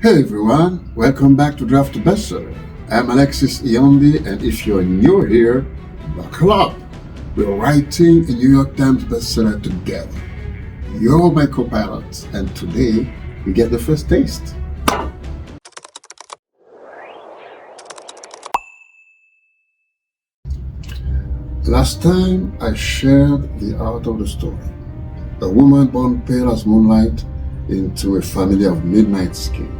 Hey everyone, welcome back to Draft Bestseller. I'm Alexis Iondi, and if you're new here, buckle up. We're writing a New York Times bestseller together. You're my co-pilot, and today we get the first taste. Last time I shared the art of the story. A woman born pale as moonlight into a family of midnight skin,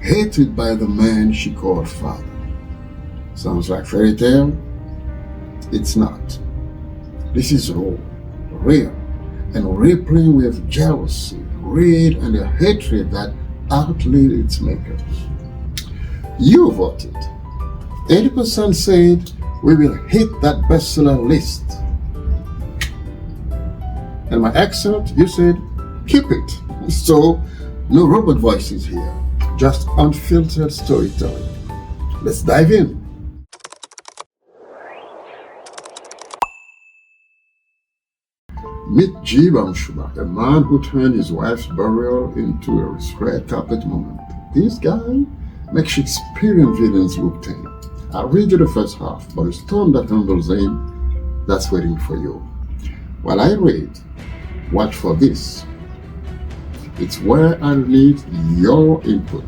hated by the man she called father. Sounds like fairy tale? It's not. This is raw, real, and rippling with jealousy, greed, and a hatred that outlived its makers. You voted. 80% said we will hit that bestseller list. And my accent, you said, keep it. So, no robot voices here, just unfiltered storytelling. Let's dive in. Meet G. Bamshuba, a man who turned his wife's burial into a red carpet moment. This guy makes Shakespearean villains look tame. I'll read you the first half, but the storm that handles him, that's waiting for you. While I read, watch for this. It's where I need your input.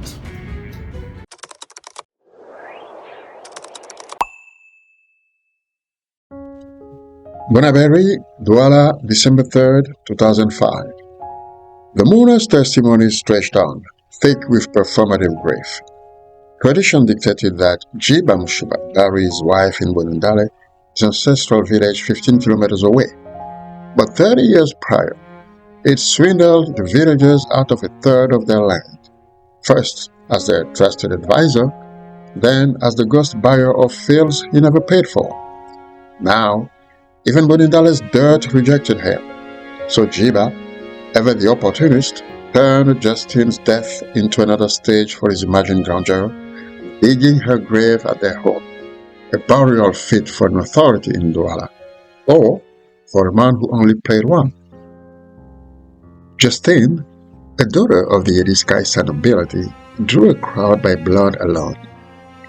Bunaberry, Douala, December 3rd, 2005. The mourner's testimony stretched on, thick with performative grief. Tradition dictated that G. Bamshuba bury his wife in Bonundale, his ancestral village 15 kilometers away. But 30 years prior, it swindled the villagers out of a third of their land, first as their trusted advisor, then as the ghost buyer of fields he never paid for. Now, even Bonundale's dirt rejected him, so Jiba, ever the opportunist, turned Justine's death into another stage for his imagined grandeur, digging her grave at their home, a burial fit for an authority in Douala, or for a man who only played one. Justine, a daughter of the Ediscaisa nobility, drew a crowd by blood alone.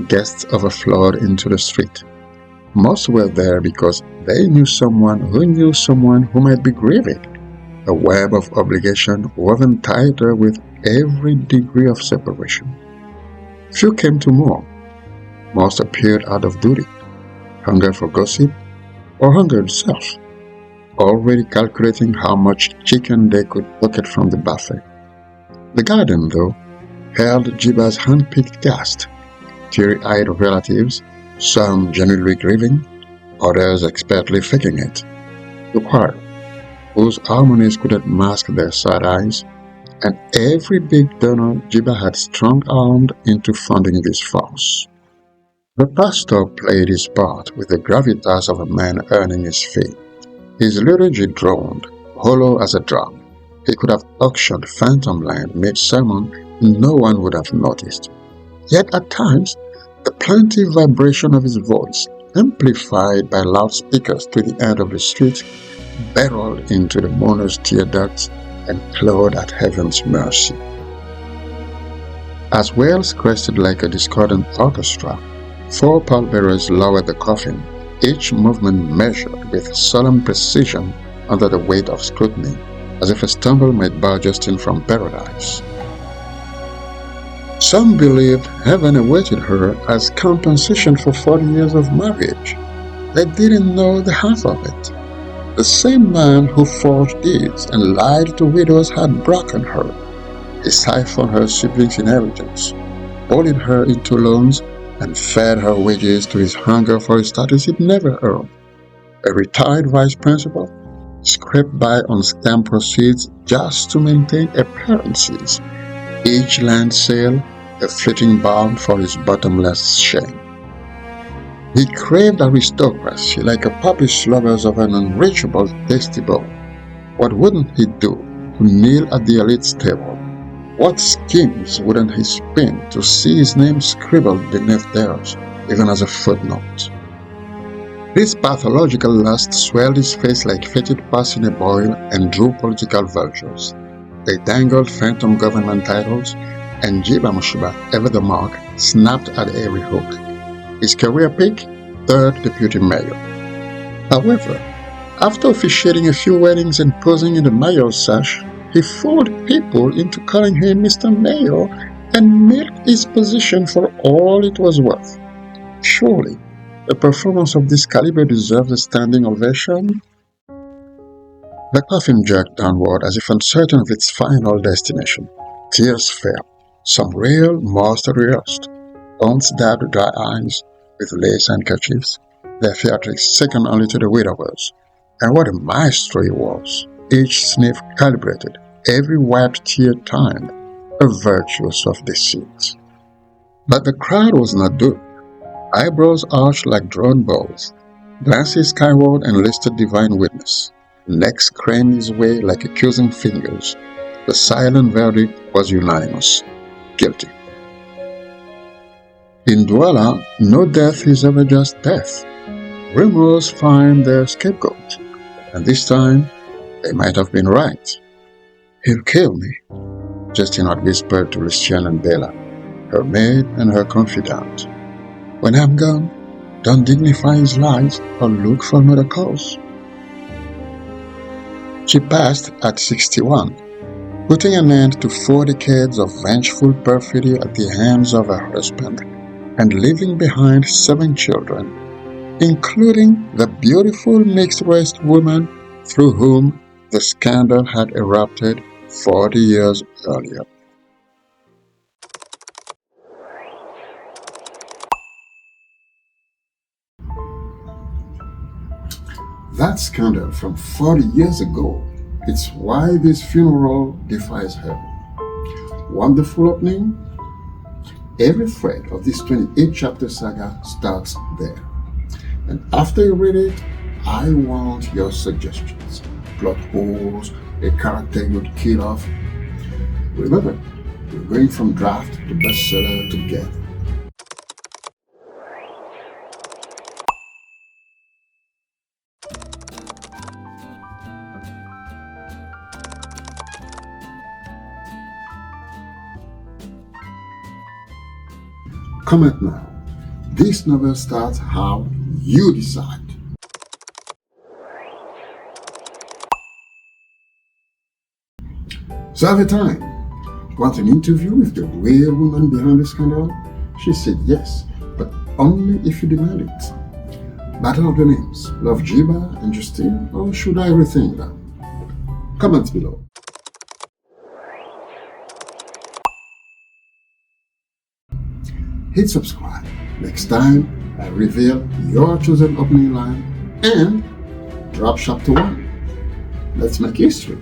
Guests overflowed into the street. Most were there because they knew someone who might be grieving, a web of obligation woven tighter with every degree of separation. Few came to mourn. Most appeared out of duty, hunger for gossip, or hunger itself, already calculating how much chicken they could pocket from the buffet. The garden, though, held Jiba's hand-picked cast, teary-eyed relatives, some genuinely grieving, others expertly faking it. The choir, whose harmonies couldn't mask their sad eyes, and every big donor Jiba had strong-armed into funding this farce. The pastor played his part with the gravitas of a man earning his fee. His liturgy droned, hollow as a drum. He could have auctioned phantom land mid-sermon and no one would have noticed. Yet at times, the plaintive vibration of his voice, amplified by loudspeakers to the end of the street, barreled into the mourner's tear ducts and clawed at heaven's mercy. As wails crested like a discordant orchestra, 4 pallbearers lowered the coffin, each movement measured with solemn precision under the weight of scrutiny, as if a stumble might bar Justine from paradise. Some believed heaven awaited her as compensation for 40 years of marriage. They didn't know the half of it. The same man who forged deeds and lied to widows had broken her. He siphoned her siblings' inheritance, bullied her into loans, and fed her wages to his hunger for a status he'd never earned. A retired vice principal, scraped by on scam proceeds just to maintain appearances. Each land sale a fleeting bound for his bottomless shame. He craved aristocracy like a puppy sluggers of an unreachable tasty bowl. What wouldn't he do to kneel at the elite's table? What schemes wouldn't he spin to see his name scribbled beneath theirs, even as a footnote? This pathological lust swelled his face like fetid pus in a boil and drew political vultures. They dangled phantom government titles, and Jiba Mushiba, ever the mark, snapped at every hook. His career peak, third deputy mayor. However, after officiating a few weddings and posing in the mayor's sash, he fooled people into calling him Mr. Mayor and milked his position for all it was worth. Surely, a performance of this caliber deserves a standing ovation? The coffin jerked downward as if uncertain of its final destination. Tears fell, some real, most rehearsed. Aunts dabbed dry eyes with lace handkerchiefs, their theatrics second only to the widowers. And what a maestro he was! Each sniff calibrated, every wiped tear timed, a virtuoso of deceit. But the crowd was not duped. Eyebrows arched like drawn bows, glances skyward enlisted divine witness, necks craned his way like accusing fingers. The silent verdict was unanimous: guilty. In Douala, no death is ever just death. Rumors find their scapegoat, and this time they might have been right. He'll kill me, Justine had whispered to Lucienne and Bella, her maid and her confidant. When I'm gone, don't dignify his lies or look for another cause. She passed at 61, putting an end to 4 decades of vengeful perfidy at the hands of her husband, and leaving behind 7 children, including the beautiful mixed-race woman through whom the scandal had erupted 40 years earlier. That scandal from 40 years ago, it's why this funeral defies heaven. Wonderful opening. Every thread of this 28-chapter saga starts there. And after you read it, I want your suggestions. Plot holes, a character you'd kill off. Remember, we're going from draft to bestseller together. Comment now. This novel starts how you decide. So at the time, want an interview with the real woman behind the scandal? She said yes, but only if you demand it. Battle of the names. Love Jiba and Justine, or should I rethink them? Comments below. Hit subscribe. Next time, I reveal your chosen opening line and drop chapter 1. Let's make history.